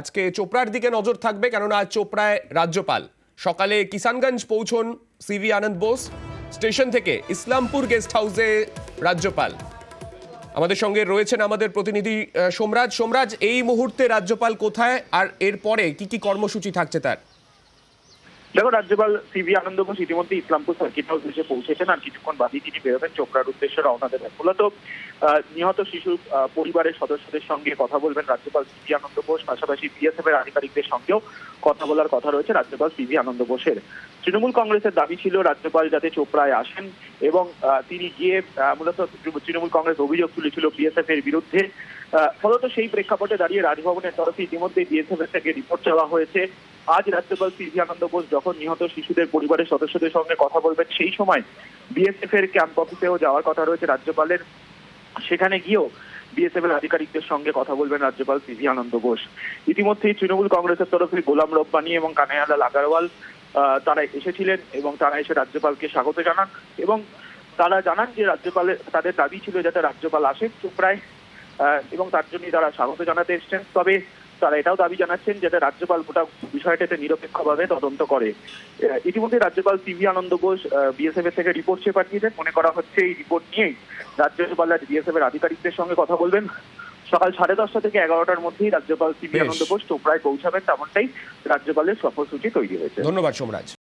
আজকে চোপড়ার দিকে নজর থাকবে, কেননা আজ চোপড়ায় রাজ্যপাল সকালে কিষানগঞ্জ পৌঁছন সিভি আনন্দ বোস, স্টেশন থেকে ইসলামপুর গেস্ট হাউসে রাজ্যপাল। আমাদের সঙ্গে রয়েছেন আমাদের প্রতিনিধি সোমরাজ। সোমরাজ, এই মুহূর্তে রাজ্যপাল কোথায় আর এরপরে কি কি কর্মসূচি থাকছে তার? দেখো, রাজ্যপাল সিভি আনন্দ বোস ইতিমধ্যে ইসলামপুর সার্কিট হাউস এসে পৌঁছেছেন, আর কিছুক্ষণ বাদেই তিনি বেরোবেন চোপড়ার উদ্দেশ্যে রওনা দেবেন। মূলত নিহত শিশুর পরিবারের সদস্যদের সঙ্গে কথা বলবেন রাজ্যপাল সিভি আনন্দ বোস, পাশাপাশি বিএসএফ এর আধিকারিকদের সঙ্গেও কথা বলার কথা রয়েছে রাজ্যপাল সিভি আনন্দ বোসের। তৃণমূল কংগ্রেসের দাবি ছিল রাজ্যপাল যাতে চোপড়ায় আসেন এবং তিনি গিয়ে মূলত তৃণমূল কংগ্রেস অভিযোগ তুলেছিল বিএসএফ এর বিরুদ্ধে। ফলত সেই প্রেক্ষাপটে দাঁড়িয়ে রাজভবনের তরফে ইতিমধ্যে বিএসএফ এর থেকে রিপোর্ট চাওয়া হয়েছে। আজ রাজ্যপাল সিভি আনন্দ বোস যখন নিহত শিশুদের পরিবারের সদস্যদের সঙ্গে কথা বলবেন, সেই সময় বিএসএফ এর ক্যাম্প অফিসেও যাওয়ার কথা রয়েছে রাজ্যপালের। সেখানে গিয়েও বিএসএফ এর আধিকারিকদের সঙ্গে কথা বলবেন রাজ্যপাল সিভি আনন্দ বোস। ইতিমধ্যেই তৃণমূল কংগ্রেসের তরফে গোলাম রব্বানী এবং কানাইয়ালাল আগারওয়াল তারা এসেছিলেন এবং তারা এসে রাজ্যপালকে স্বাগত জানান এবং তারা জানান যে রাজ্যপালের তাদের দাবি ছিল যাতে রাজ্যপাল আসেন চোপড়ায় এবং তার জন্যই তারা স্বাগত জানাতে এসছেন। তবে তারা এটাও দাবি জানাচ্ছেন যাতে রাজ্যপাল গোটা বিষয়টাতে নিরপেক্ষভাবে তদন্ত করে। ইতিমধ্যে রাজ্যপাল সিভি আনন্দ বোস বিএসএফ এর থেকে রিপোর্ট চেয়ে পাঠিয়েছেন। মনে করা হচ্ছে এই রিপোর্ট নিয়েই রাজ্যপাল বিএসএফ এর আধিকারিকদের সঙ্গে কথা বলবেন। সকাল 10:30 থেকে 11টার মধ্যেই রাজ্যপাল সিভি আনন্দ বোস চোপড়ায় পৌঁছাবেন, তেমনটাই রাজ্যপালের সফরসূচি তৈরি হয়েছে। ধন্যবাদ সোমরাজ।